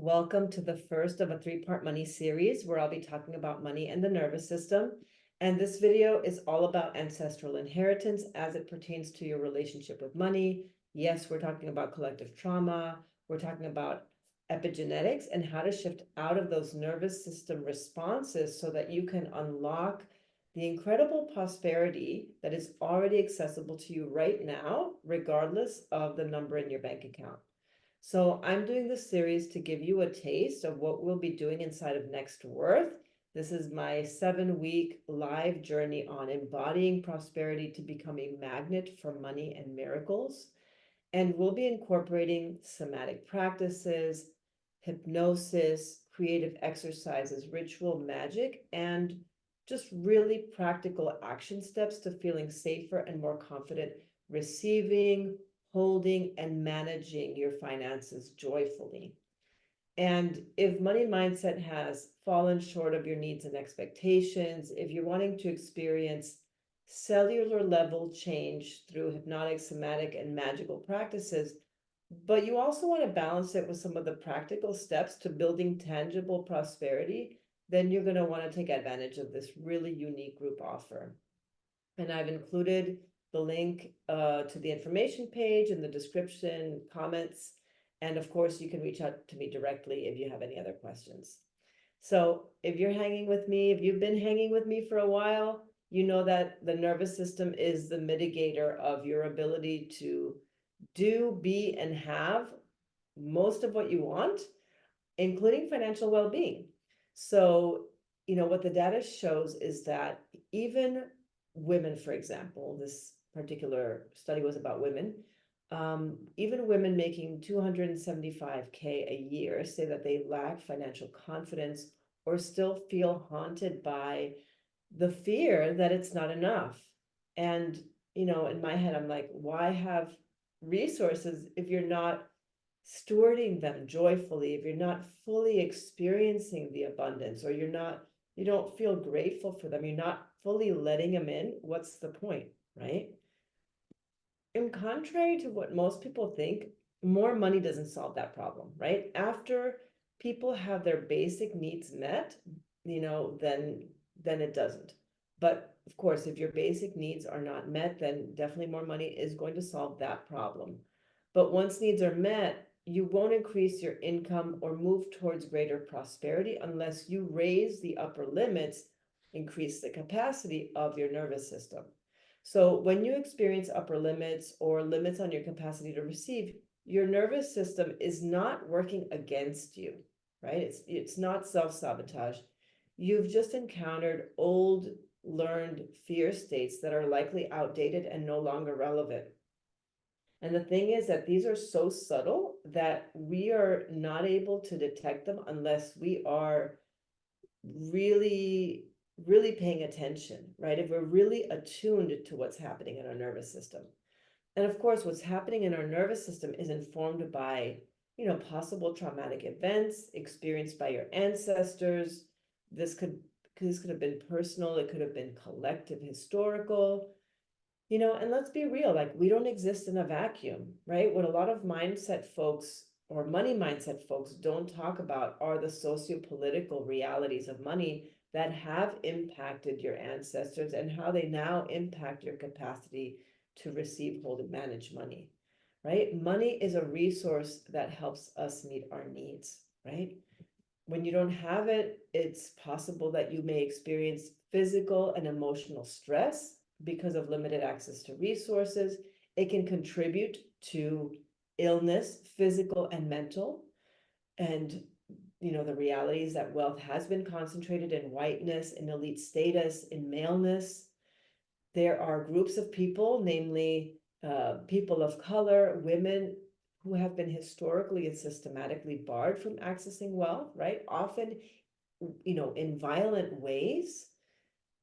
Welcome to the first of a three-part money series where I'll be talking about money and the nervous system. And this video is all about ancestral inheritance as it pertains to your relationship with money. Yes, we're talking about collective trauma. We're talking about epigenetics and how to shift out of those nervous system responses so that you can unlock the incredible prosperity that is already accessible to you right now, regardless of the number in your bank account. So I'm doing this series to give you a taste of what we'll be doing inside of Next Worth. This is my 7-week live journey on embodying prosperity to become a magnet for money and miracles. And we'll be incorporating somatic practices, hypnosis, creative exercises, ritual magic, and just really practical action steps to feeling safer and more confident receiving, holding, and managing your finances joyfully. And if money mindset has fallen short of your needs and expectations, if you're wanting to experience cellular level change through hypnotic, somatic, and magical practices, but you also want to balance it with some of the practical steps to building tangible prosperity, then you're going to want to take advantage of this really unique group offer. And I've included the link to the information page in the description, comments, and of course, you can reach out to me directly if you have any other questions. So if you're hanging with me, if you've been hanging with me for a while, you know that the nervous system is the mitigator of your ability to do, be, and have most of what you want, including financial well-being. So, what the data shows is that even women, for example, this particular study was about women, even women making 275K a year say that they lack financial confidence or still feel haunted by the fear that it's not enough. And, in my head, I'm like, why have resources if you're not stewarding them joyfully, if you're not fully experiencing the abundance, or you don't feel grateful for them, you're not fully letting them in, what's the point, right? In contrary to what most people think, more money doesn't solve that problem, right? After people have their basic needs met, then it doesn't. But of course, if your basic needs are not met, then definitely more money is going to solve that problem. But once needs are met, you won't increase your income or move towards greater prosperity unless you raise the upper limits, increase the capacity of your nervous system. So when you experience upper limits or limits on your capacity to receive, your nervous system is not working against you, right? It's not self-sabotage. You've just encountered old learned fear states that are likely outdated and no longer relevant. And the thing is that these are so subtle that we are not able to detect them unless we are really, really paying attention, right? If we're really attuned to what's happening in our nervous system. And of course, what's happening in our nervous system is informed by, possible traumatic events experienced by your ancestors. This could have been personal, it could have been collective, historical. And let's be real, like we don't exist in a vacuum, right? What a lot of mindset folks or money mindset folks don't talk about are the sociopolitical realities of money that have impacted your ancestors and how they now impact your capacity to receive, hold, and manage money, right? Money is a resource that helps us meet our needs, right? When you don't have it, it's possible that you may experience physical and emotional stress because of limited access to resources. It can contribute to illness, physical and mental. And, the reality is that wealth has been concentrated in whiteness, in elite status, in maleness. There are groups of people, namely people of color, women, who have been historically and systematically barred from accessing wealth, right? Often, in violent ways.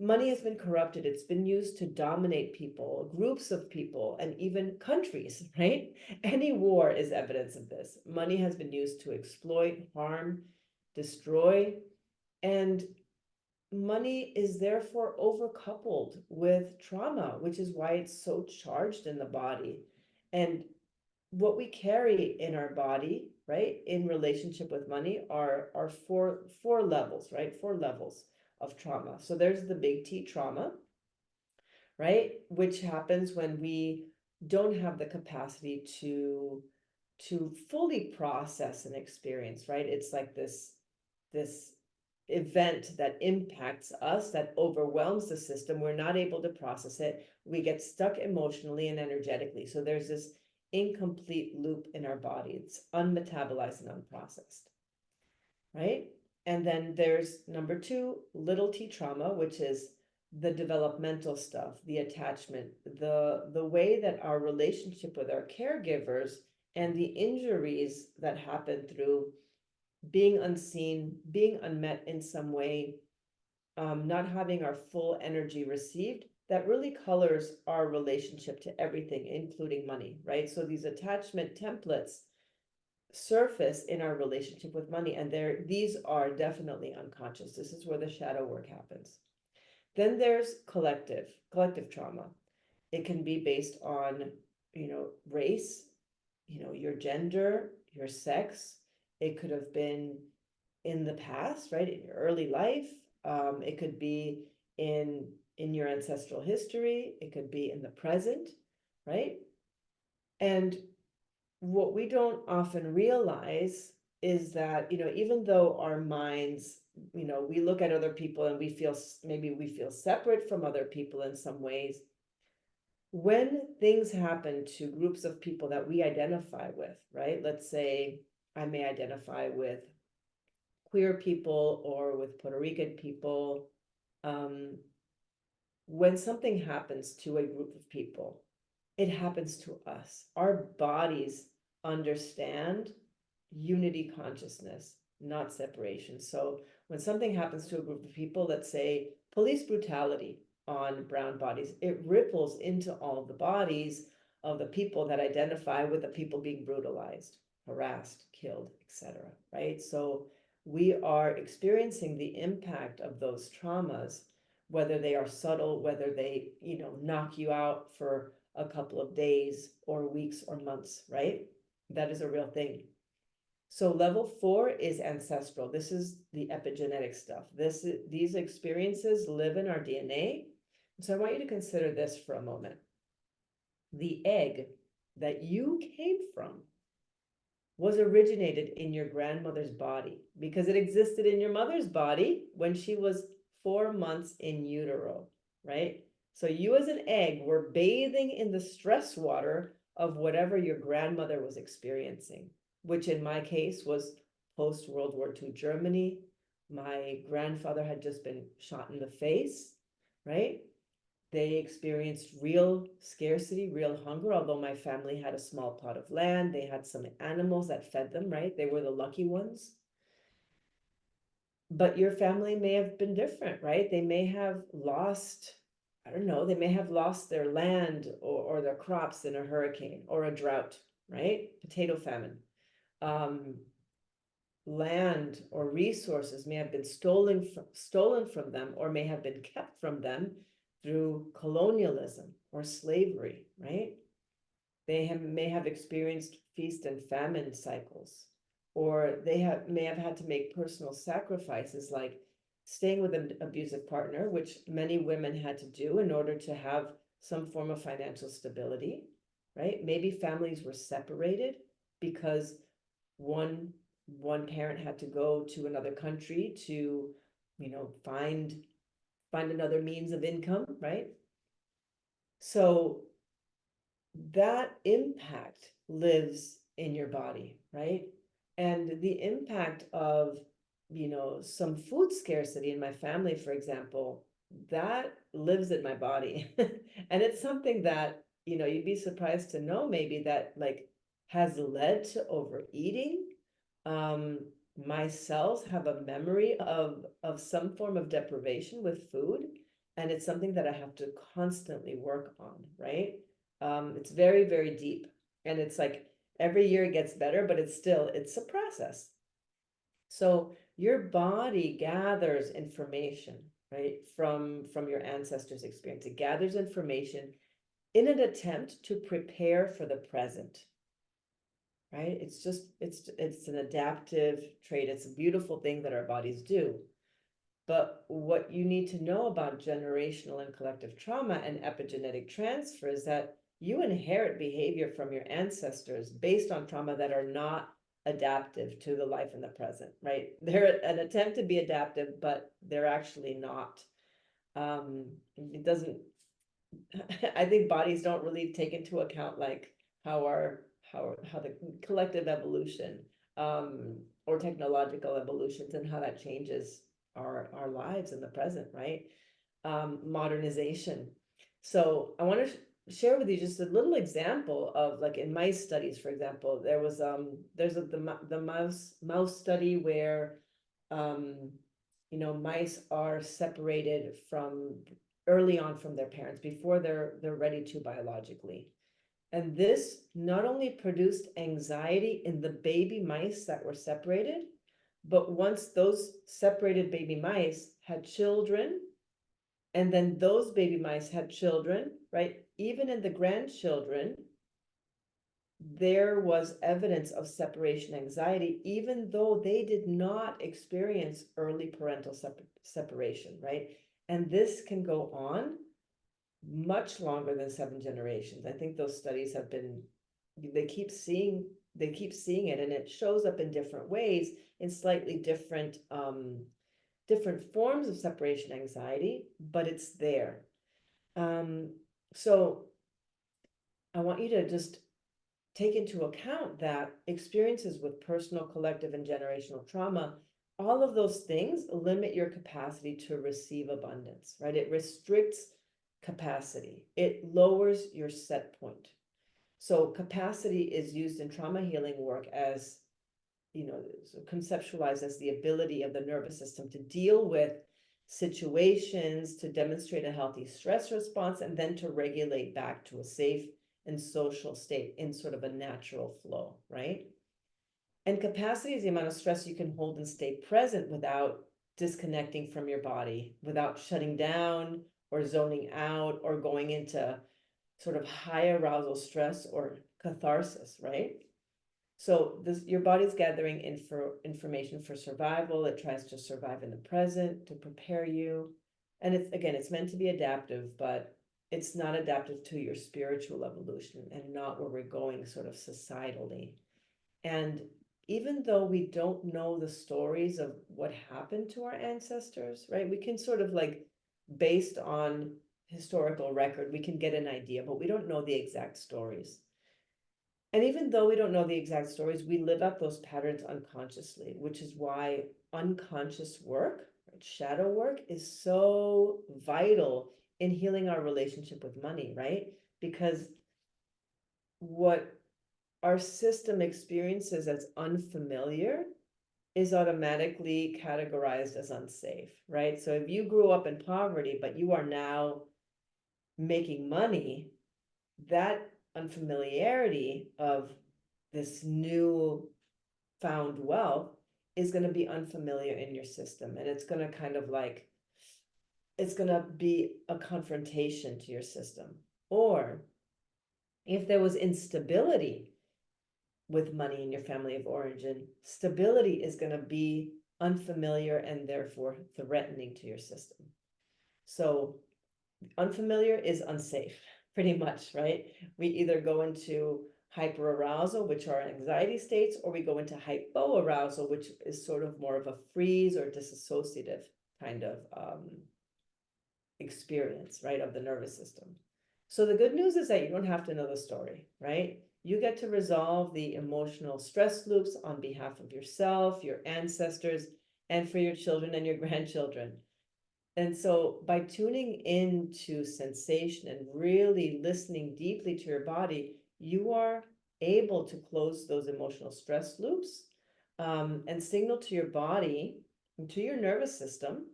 Money has been corrupted. It's been used to dominate people, groups of people, and even countries, right? Any war is evidence of this. Money has been used to exploit, harm, destroy, and money is therefore overcoupled with trauma, which is why it's so charged in the body. And what we carry in our body, right, in relationship with money are four levels, right? Four levels of trauma. So there's the big T trauma, right? Which happens when we don't have the capacity to fully process an experience, right? It's like this event that impacts us, that overwhelms the system. We're not able to process it. We get stuck emotionally and energetically. So there's this incomplete loop in our body. It's unmetabolized and unprocessed, right? And then there's number two, little t trauma, which is the developmental stuff, the attachment, the way that our relationship with our caregivers and the injuries that happen through being unseen, being unmet in some way, not having our full energy received, that really colors our relationship to everything, including money, right? So these attachment templates surface in our relationship with money, and these are definitely unconscious. This is where the shadow work happens. Then there's collective trauma. It can be based on, race, your gender, your sex. It could have been in the past, right, in your early life. It could be in your ancestral history. It could be in the present, right? And what we don't often realize is that, even though our minds, we look at other people and maybe we feel separate from other people in some ways, when things happen to groups of people that we identify with, right? Let's say I may identify with queer people or with Puerto Rican people. When something happens to a group of people, it happens to us. Our bodies understand unity consciousness, not separation. So when something happens to a group of people, let's say police brutality on brown bodies, it ripples into all the bodies of the people that identify with the people being brutalized, harassed, killed, etc. Right? So we are experiencing the impact of those traumas, whether they are subtle, whether they, knock you out for a couple of days or weeks or months, right? That is a real thing. So level 4 is ancestral. This is the epigenetic stuff. These experiences live in our DNA. So I want you to consider this for a moment. The egg that you came from was originated in your grandmother's body because it existed in your mother's body when she was 4 months in utero, right? So you as an egg were bathing in the stress water of whatever your grandmother was experiencing, which in my case was post-World War II Germany. My grandfather had just been shot in the face, right? They experienced real scarcity, real hunger, although my family had a small plot of land. They had some animals that fed them, right? They were the lucky ones. But your family may have been different, right? They may have lost, I don't know, they may have lost their land or their crops in a hurricane or a drought, right? Potato famine. Land or resources may have been stolen from them or may have been kept from them through colonialism or slavery, right? They may have experienced feast and famine cycles, or may have had to make personal sacrifices like staying with an abusive partner, which many women had to do in order to have some form of financial stability, right? Maybe families were separated because one parent had to go to another country to, find another means of income, right? So that impact lives in your body, right? And the impact of, some food scarcity in my family, for example, that lives in my body. And it's something that, you'd be surprised to know maybe that like has led to overeating. um my cells have a memory of some form of deprivation with food, and it's something that I have to constantly work on, right? It's very, very deep, and it's like every year it gets better, but it's a process. So your body gathers information, right, from your ancestors' experience. It gathers information in an attempt to prepare for the present. right? It's an adaptive trait. It's a beautiful thing that our bodies do. But what you need to know about generational and collective trauma and epigenetic transfer is that you inherit behavior from your ancestors based on trauma that are not adaptive to the life in the present, right? They're an attempt to be adaptive, but they're actually not. It doesn't, I think bodies don't really take into account like how how the collective evolution or technological evolutions and how that changes our lives in the present, right? Modernization. So I want to share with you just a little example of like in mice studies, for example, there's the mouse study where um mice are separated from early on from their parents before they're ready to biologically. And this not only produced anxiety in the baby mice that were separated, but once those separated baby mice had children, and then those baby mice had children, right? Even in the grandchildren, there was evidence of separation anxiety, even though they did not experience early parental separation, right? And this can go on much longer than 7 generations. I think those studies have been, they keep seeing it, and it shows up in different ways, in slightly different forms of separation anxiety, but it's there. So I want you to just take into account that experiences with personal, collective, and generational trauma, all of those things limit your capacity to receive abundance, right? It restricts capacity. It lowers your set point. So capacity is used in trauma healing work as, conceptualized as the ability of the nervous system to deal with situations, to demonstrate a healthy stress response, and then to regulate back to a safe and social state in sort of a natural flow, right? And capacity is the amount of stress you can hold and stay present without disconnecting from your body, without shutting down or zoning out or going into sort of high arousal stress or catharsis, right? So your body's gathering information for survival. It tries to survive in the present to prepare you. And it's meant to be adaptive, but it's not adaptive to your spiritual evolution and not where we're going sort of societally. And even though we don't know the stories of what happened to our ancestors, right? We can sort of like, based on historical record, we can get an idea, but we don't know the exact stories. And even though we don't know the exact stories, we live out those patterns unconsciously, which is why unconscious work, right, shadow work, is so vital in healing our relationship with money, right? Because what our system experiences as unfamiliar is automatically categorized as unsafe, right? So if you grew up in poverty, but you are now making money, that unfamiliarity of this new found wealth is going to be unfamiliar in your system. And it's going to kind of like, it's going to be a confrontation to your system. Or if there was instability with money in your family of origin, stability is going to be unfamiliar and therefore threatening to your system. So unfamiliar is unsafe, pretty much, right? We either go into hyperarousal, which are anxiety states, or we go into hypoarousal, which is sort of more of a freeze or disassociative kind of experience, right, of the nervous system. So the good news is that you don't have to know the story, right? You get to resolve the emotional stress loops on behalf of yourself, your ancestors, and for your children and your grandchildren. And so by tuning into sensation and really listening deeply to your body, you are able to close those emotional stress loops, and signal to your body and to your nervous system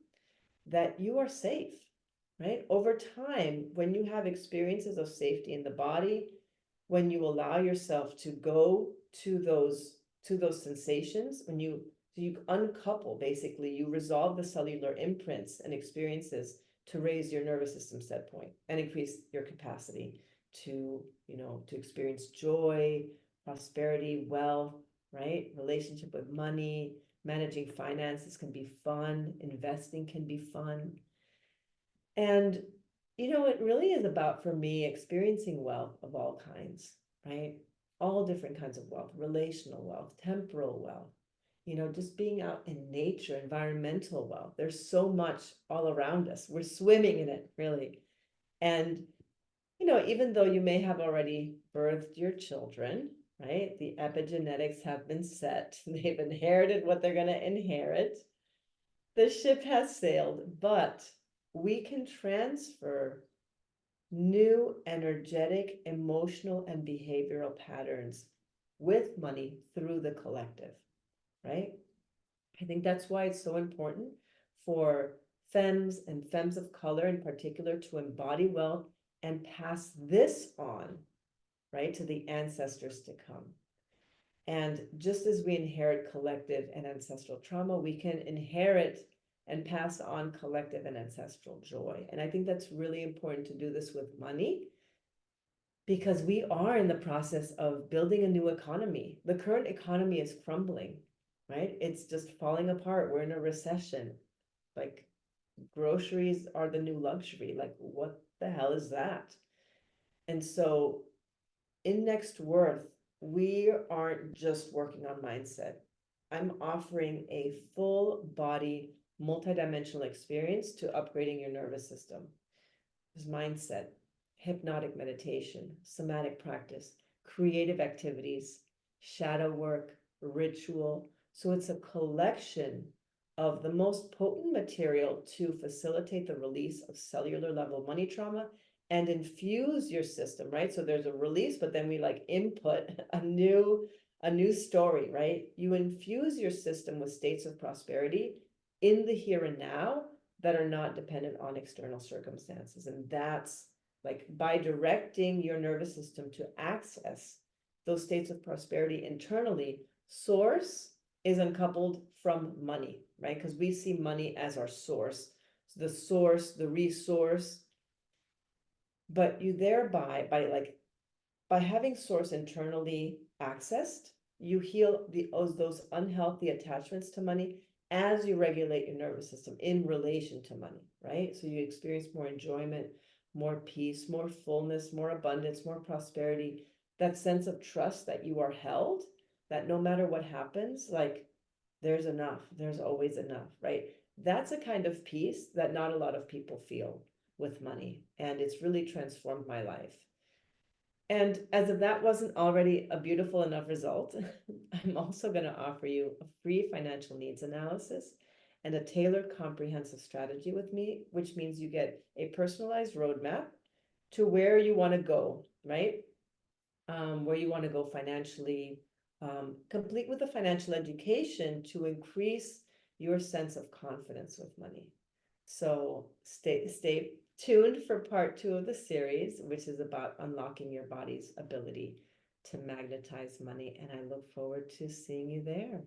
that you are safe, right? Over time, when you have experiences of safety in the body, when you allow yourself to go to those sensations, when you uncouple, basically, you resolve the cellular imprints and experiences to raise your nervous system set point and increase your capacity to, to experience joy, prosperity, wealth, right? Relationship with money, managing finances can be fun, investing can be fun. And, it really is about, for me, experiencing wealth of all kinds, right? All different kinds of wealth, relational wealth, temporal wealth, just being out in nature, environmental wealth. There's so much all around us. We're swimming in it, really. And, even though you may have already birthed your children, right? The epigenetics have been set. They've inherited what they're going to inherit. The ship has sailed, but we can transfer new energetic, emotional, and behavioral patterns with money through the collective, right? I think that's why it's so important for femmes and femmes of color in particular to embody wealth and pass this on, right, to the ancestors to come. And just as we inherit collective and ancestral trauma, we can inherit and pass on collective and ancestral joy. And I think that's really important to do this with money, because we are in the process of building a new economy. The current economy is crumbling, right? It's just falling apart. We're in a recession. Like, groceries are the new luxury. Like, what the hell is that? And so in Next Worth, we aren't just working on mindset. I'm offering a full body, multidimensional experience to upgrading your nervous system. There's mindset, hypnotic meditation, somatic practice, creative activities, shadow work, ritual. So it's a collection of the most potent material to facilitate the release of cellular level money trauma and infuse your system, right? So there's a release, but then we like input a new story, right? You infuse your system with states of prosperity in the here and now that are not dependent on external circumstances. And that's like, by directing your nervous system to access those states of prosperity internally, source is uncoupled from money, right? Because we see money as our source, the source, the resource. But you thereby, by having source internally accessed, you heal those unhealthy attachments to money as you regulate your nervous system in relation to money, right? So you experience more enjoyment, more peace, more fullness, more abundance, more prosperity, that sense of trust that you are held, that no matter what happens, like, there's enough, there's always enough, right? That's a kind of peace that not a lot of people feel with money. And it's really transformed my life. And as if that wasn't already a beautiful enough result, I'm also going to offer you a free financial needs analysis and a tailored comprehensive strategy with me, which means you get a personalized roadmap to where you want to go, right? Where you want to go financially, complete with a financial education to increase your sense of confidence with money. So stay tuned for part 2 of the series, which is about unlocking your body's ability to magnetize money. And I look forward to seeing you there.